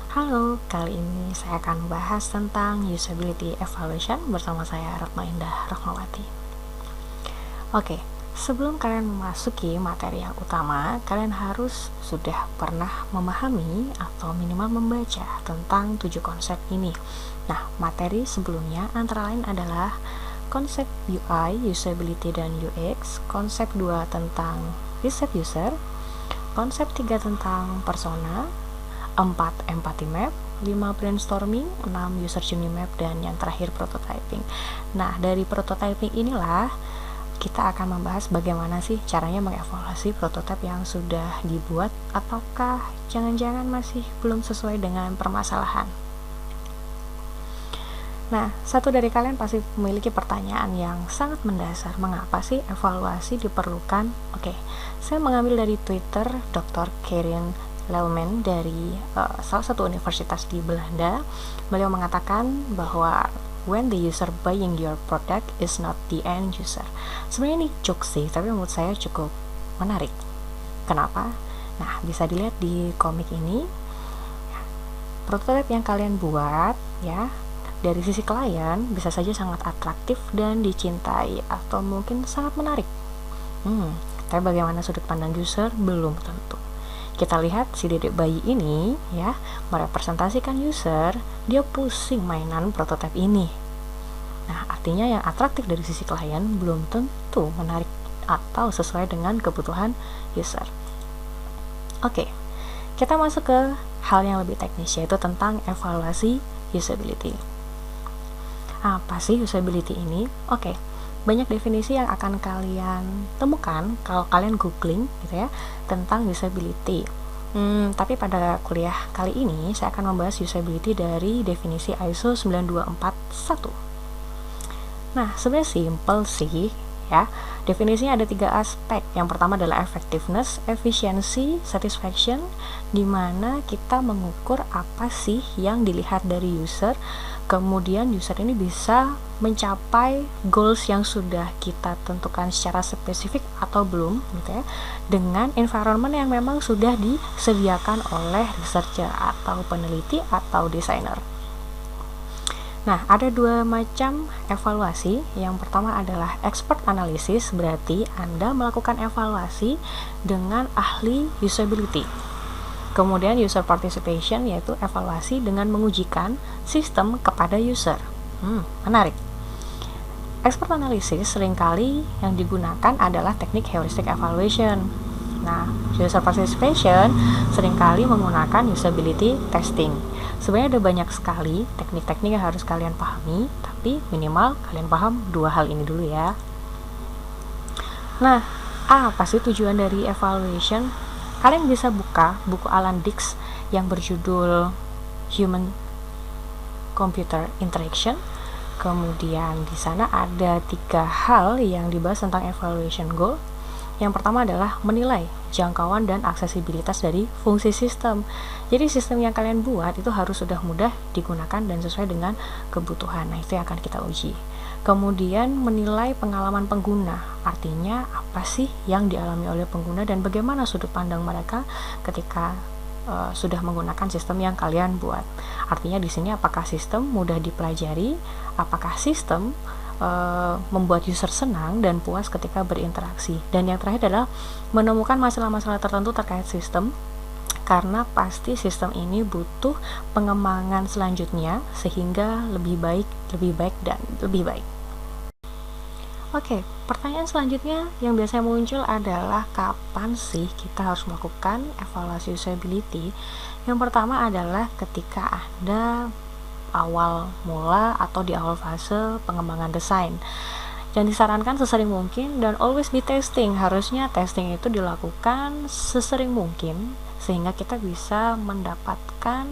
Halo, kali ini saya akan membahas tentang usability evaluation bersama saya Ratna Indah Rahmawati. Oke, sebelum kalian memasuki materi yang utama, kalian harus sudah pernah memahami atau minimal membaca tentang 7 konsep ini. Nah, materi sebelumnya antara lain adalah konsep UI, usability dan UX, konsep 2 tentang reset user, konsep 3 tentang persona, 4 empathy map, 5 brainstorming, 6 user journey map, dan yang terakhir prototyping. Nah, dari prototyping inilah kita akan membahas bagaimana sih caranya mengevaluasi prototipe yang sudah dibuat, ataukah jangan-jangan masih belum sesuai dengan permasalahan. Nah, satu dari kalian pasti memiliki pertanyaan yang sangat mendasar, mengapa sih evaluasi diperlukan? Oke, saya mengambil dari Twitter Dr. Karin Lelman dari salah satu universitas di Belanda. Beliau mengatakan bahwa when the user buying your product is not the end user. Sebenarnya ini jokes sih, tapi menurut saya cukup menarik. Kenapa? Nah, bisa dilihat di komik ini. Prototipe yang kalian buat ya, dari sisi klien bisa saja sangat atraktif dan dicintai atau mungkin sangat menarik. Tapi bagaimana sudut pandang user belum tentu. Kita lihat si dedek bayi ini ya, merepresentasikan user, dia pusing mainan prototipe ini. Nah, artinya yang atraktif dari sisi klien belum tentu menarik atau sesuai dengan kebutuhan user. Oke, kita masuk ke hal yang lebih teknis, yaitu tentang evaluasi usability. Apa sih usability ini? Oke, banyak definisi yang akan kalian temukan kalau kalian googling gitu ya tentang usability. Tapi pada kuliah kali ini saya akan membahas usability dari definisi ISO 9241. Nah, sebenarnya simple sih ya. Definisinya ada 3 aspek. Yang pertama adalah effectiveness, efficiency, satisfaction, di mana kita mengukur apa sih yang dilihat dari user. Kemudian user ini bisa mencapai goals yang sudah kita tentukan secara spesifik atau belum gitu ya, dengan environment yang memang sudah disediakan oleh researcher atau peneliti atau desainer. Nah, ada 2 macam evaluasi. Yang pertama adalah expert analysis, berarti Anda melakukan evaluasi dengan ahli usability. Kemudian user participation, yaitu evaluasi dengan mengujikan sistem kepada user. Menarik. Expert analysis seringkali yang digunakan adalah teknik heuristic evaluation. Nah, user participation seringkali menggunakan usability testing. Sebenarnya ada banyak sekali teknik-teknik yang harus kalian pahami, tapi minimal kalian paham 2 hal ini dulu ya. Nah, apa sih tujuan dari evaluation? Kalian bisa buka buku Alan Dix yang berjudul Human Computer Interaction. Kemudian di sana ada 3 hal yang dibahas tentang evaluation goal. Yang pertama adalah menilai jangkauan dan aksesibilitas dari fungsi sistem. Jadi sistem yang kalian buat itu harus sudah mudah digunakan dan sesuai dengan kebutuhan. Nah, itu yang akan kita uji. Kemudian menilai pengalaman pengguna, artinya apa sih yang dialami oleh pengguna dan bagaimana sudut pandang mereka ketika sudah menggunakan sistem yang kalian buat. Artinya di sini apakah sistem mudah dipelajari, apakah sistem membuat user senang dan puas ketika berinteraksi. Dan yang terakhir adalah menemukan masalah-masalah tertentu terkait sistem, karena pasti sistem ini butuh pengembangan selanjutnya sehingga lebih baik, dan lebih baik. Oke, pertanyaan selanjutnya yang biasanya muncul adalah kapan sih kita harus melakukan evaluasi usability? Yang pertama adalah ketika Anda awal mula atau di awal fase pengembangan desain. Dan disarankan sesering mungkin dan always be testing. Harusnya testing itu dilakukan sesering mungkin sehingga kita bisa mendapatkan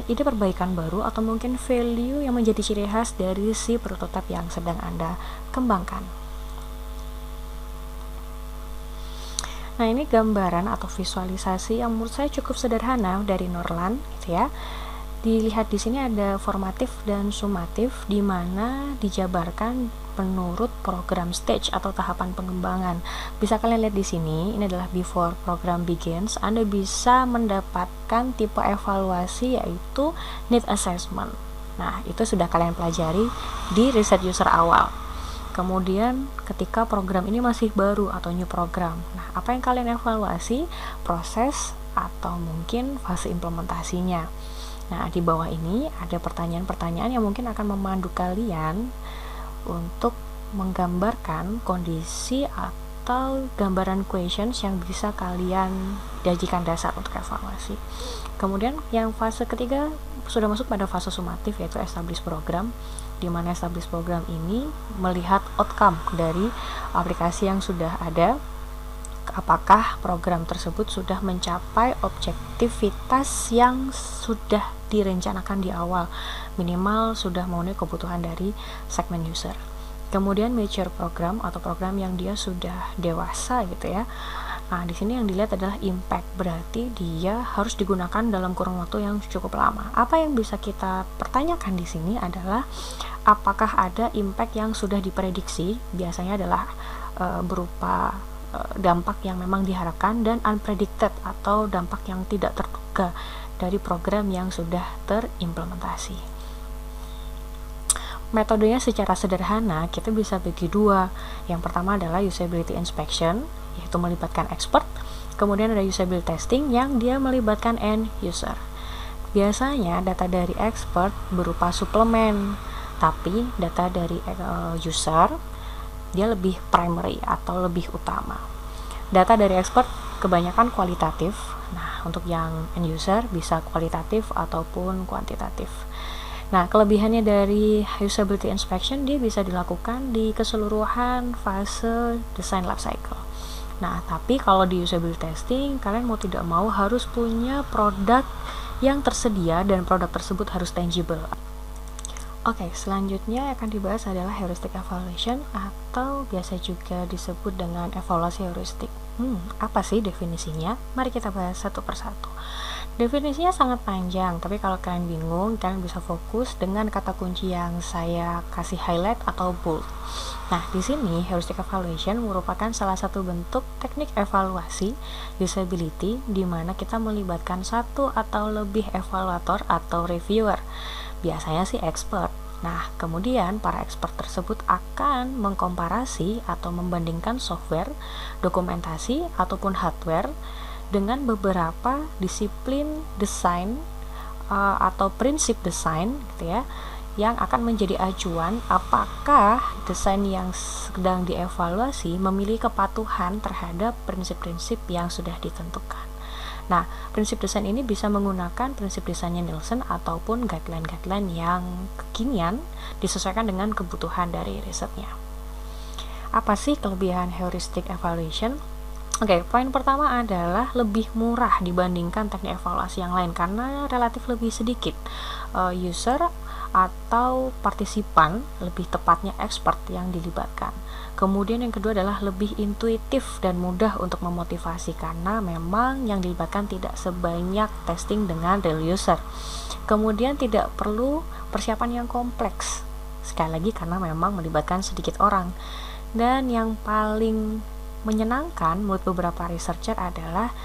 ide perbaikan baru atau mungkin value yang menjadi ciri khas dari si prototipe yang sedang Anda kembangkan. Nah, ini gambaran atau visualisasi yang menurut saya cukup sederhana dari Norland gitu ya. Dilihat di sini ada formatif dan sumatif, di mana dijabarkan menurut program stage atau tahapan pengembangan. Bisa kalian lihat di sini, ini adalah before program begins. Anda bisa mendapatkan tipe evaluasi yaitu need assessment. Nah, itu sudah kalian pelajari di research user awal. Kemudian ketika program ini masih baru atau new program, nah apa yang kalian evaluasi? Proses atau mungkin fase implementasinya. Nah, di bawah ini ada pertanyaan-pertanyaan yang mungkin akan memandu kalian untuk menggambarkan kondisi atau gambaran questions yang bisa kalian jadikan dasar untuk evaluasi. Kemudian yang fase ketiga sudah masuk pada fase sumatif, yaitu establish program, di mana establish program ini melihat outcome dari aplikasi yang sudah ada. Apakah program tersebut sudah mencapai objektivitas yang sudah direncanakan di awal, minimal sudah memenuhi kebutuhan dari segmen user. Kemudian mature program atau program yang dia sudah dewasa gitu ya. Nah, di sini yang dilihat adalah impact, berarti dia harus digunakan dalam kurun waktu yang cukup lama. Apa yang bisa kita pertanyakan di sini adalah apakah ada impact yang sudah diprediksi, biasanya adalah berupa dampak yang memang diharapkan, dan unpredicted atau dampak yang tidak terduga dari program yang sudah terimplementasi. Metodenya secara sederhana kita bisa bagi dua. Yang pertama adalah usability inspection, yaitu melibatkan expert. Kemudian ada usability testing yang dia melibatkan end user. Biasanya data dari expert berupa suplemen, tapi data dari user dia lebih primary atau lebih utama. Data dari expert kebanyakan kualitatif. Nah, untuk yang end user bisa kualitatif ataupun kuantitatif. Nah, kelebihannya dari usability inspection, dia bisa dilakukan di keseluruhan fase design life cycle. Nah, tapi kalau di usability testing, kalian mau tidak mau harus punya produk yang tersedia dan produk tersebut harus tangible. Oke, selanjutnya akan dibahas adalah heuristic evaluation atau biasa juga disebut dengan evaluasi heuristik. Apa sih definisinya? Mari kita bahas satu persatu. Definisinya sangat panjang, tapi kalau kalian bingung, kalian bisa fokus dengan kata kunci yang saya kasih highlight atau bold. Nah, di sini heuristic evaluation merupakan salah satu bentuk teknik evaluasi usability di mana kita melibatkan satu atau lebih evaluator atau reviewer. Biasanya sih expert. Nah, kemudian para expert tersebut akan mengkomparasi atau membandingkan software, dokumentasi, ataupun hardware dengan beberapa disiplin desain atau prinsip desain gitu ya, yang akan menjadi acuan apakah desain yang sedang dievaluasi memiliki kepatuhan terhadap prinsip-prinsip yang sudah ditentukan. Nah, prinsip desain ini bisa menggunakan prinsip desainnya Nielsen ataupun guideline-guideline yang kekinian disesuaikan dengan kebutuhan dari risetnya. Apa sih kelebihan heuristic evaluation? Oke, poin pertama adalah lebih murah dibandingkan teknik evaluasi yang lain karena relatif lebih sedikit user atau partisipan, lebih tepatnya expert yang dilibatkan. Kemudian yang kedua adalah lebih intuitif dan mudah untuk memotivasi karena memang yang dilibatkan tidak sebanyak testing dengan real user. Kemudian tidak perlu persiapan yang kompleks, sekali lagi karena memang melibatkan sedikit orang. Dan yang paling menyenangkan menurut beberapa researcher adalah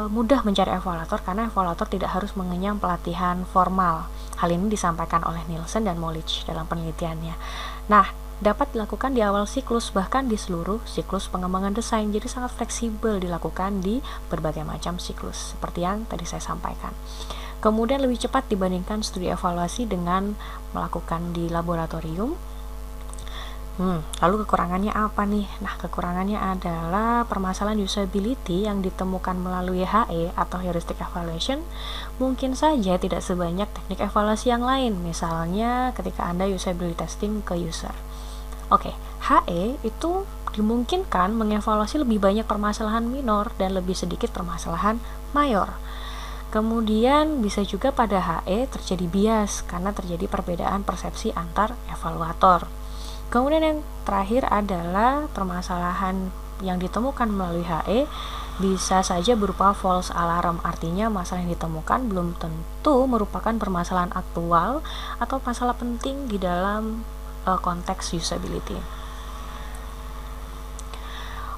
mudah mencari evaluator karena evaluator tidak harus mengenyam pelatihan formal. Hal ini disampaikan oleh Nielsen dan Molich dalam penelitiannya. Nah, dapat dilakukan di awal siklus bahkan di seluruh siklus pengembangan desain, jadi sangat fleksibel dilakukan di berbagai macam siklus seperti yang tadi saya sampaikan. Kemudian lebih cepat dibandingkan studi evaluasi dengan melakukan di laboratorium. Lalu kekurangannya apa nih? Nah, kekurangannya adalah permasalahan usability yang ditemukan melalui HE atau heuristic evaluation mungkin saja tidak sebanyak teknik evaluasi yang lain, misalnya ketika Anda usability testing ke user. Oke, HE itu dimungkinkan mengevaluasi lebih banyak permasalahan minor dan lebih sedikit permasalahan mayor. Kemudian bisa juga pada HE terjadi bias karena terjadi perbedaan persepsi antar evaluator. Kemudian yang terakhir adalah permasalahan yang ditemukan melalui HE bisa saja berupa false alarm, artinya masalah yang ditemukan belum tentu merupakan permasalahan aktual atau masalah penting di dalam konteks usability.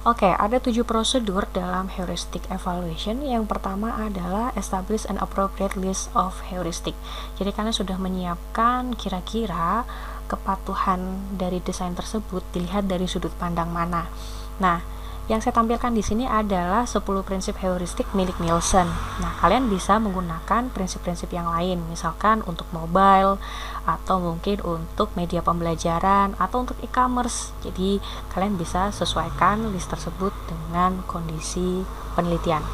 Oke, ada 7 prosedur dalam heuristic evaluation. Yang pertama adalah establish an appropriate list of heuristic. Jadi kalian sudah menyiapkan kira-kira kepatuhan dari desain tersebut dilihat dari sudut pandang mana. Nah, yang saya tampilkan di sini adalah 10 prinsip heuristik milik Nielsen. Nah, kalian bisa menggunakan prinsip-prinsip yang lain, misalkan untuk mobile, atau mungkin untuk media pembelajaran, atau untuk e-commerce. Jadi, kalian bisa sesuaikan list tersebut dengan kondisi penelitian.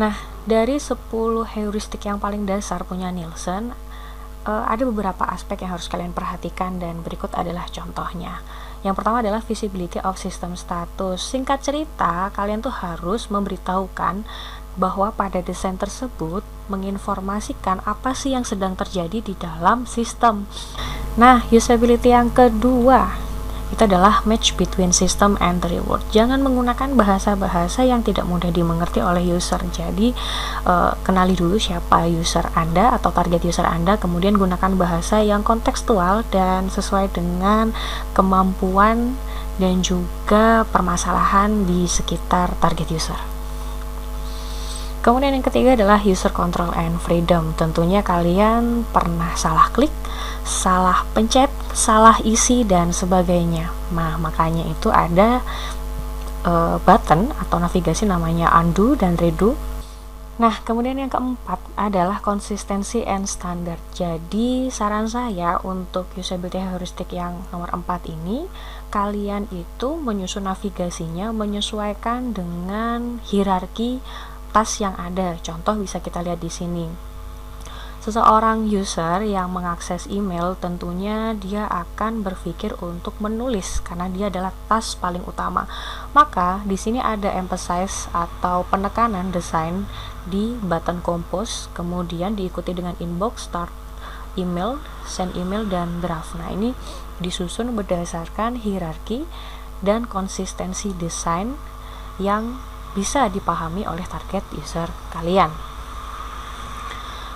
Nah, dari 10 heuristik yang paling dasar punya Nielsen, ada beberapa aspek yang harus kalian perhatikan dan berikut adalah contohnya. Yang pertama adalah visibility of system status. Singkat cerita, kalian tuh harus memberitahukan bahwa pada desain tersebut menginformasikan apa sih yang sedang terjadi di dalam sistem. Nah, usability yang kedua itu adalah match between system and the reward. Jangan menggunakan bahasa-bahasa yang tidak mudah dimengerti oleh user. Jadi kenali dulu siapa user Anda atau target user Anda, kemudian gunakan bahasa yang kontekstual dan sesuai dengan kemampuan dan juga permasalahan di sekitar target user. Kemudian yang ketiga adalah user control and freedom. Tentunya kalian pernah salah klik, salah pencet, salah isi, dan sebagainya. Nah, makanya itu ada button atau navigasi namanya undo dan redo. Nah, kemudian yang keempat adalah konsistensi and standard. Jadi, saran saya untuk usability heuristic yang nomor 4 ini, kalian itu menyusun navigasinya menyesuaikan dengan hierarki tas yang ada. Contoh bisa kita lihat di sini. Seseorang user yang mengakses email tentunya dia akan berpikir untuk menulis karena dia adalah tas paling utama. Maka di sini ada emphasize atau penekanan desain di button compose, kemudian diikuti dengan inbox, start email, send email, dan draft. Nah, ini disusun berdasarkan hierarki dan konsistensi desain yang bisa dipahami oleh target user kalian.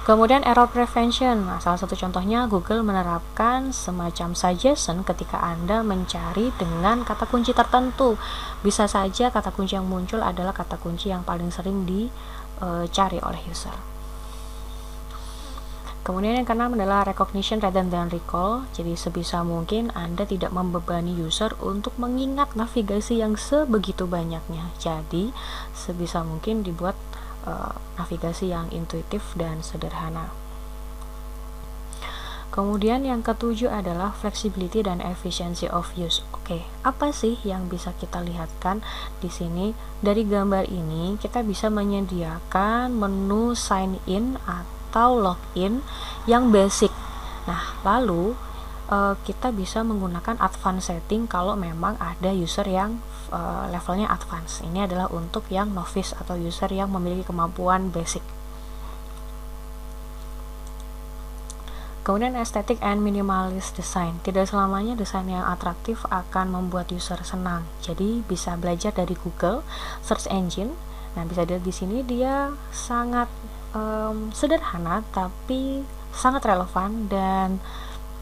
Kemudian error prevention. Nah, salah satu contohnya Google menerapkan semacam suggestion ketika Anda mencari dengan kata kunci tertentu. Bisa saja kata kunci yang muncul adalah kata kunci yang paling sering dicari oleh user. Kemudian yang keenam adalah recognition rather than recall. Jadi sebisa mungkin Anda tidak membebani user untuk mengingat navigasi yang sebegitu banyaknya. Jadi sebisa mungkin dibuat navigasi yang intuitif dan sederhana. Kemudian yang ketujuh adalah flexibility dan efficiency of use. Oke, apa sih yang bisa kita lihatkan di sini? Dari gambar ini kita bisa menyediakan menu sign in atau login yang basic. Nah, lalu kita bisa menggunakan advance setting kalau memang ada user yang levelnya advance. Ini adalah untuk yang novice atau user yang memiliki kemampuan basic. Kemudian aesthetic and minimalist design. Tidak selamanya desain yang atraktif akan membuat user senang. Jadi bisa belajar dari Google search engine. Nah, bisa dilihat di sini dia sangat sederhana tapi sangat relevan dan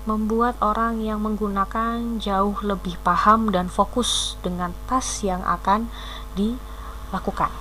membuat orang yang menggunakan jauh lebih paham dan fokus dengan task yang akan dilakukan.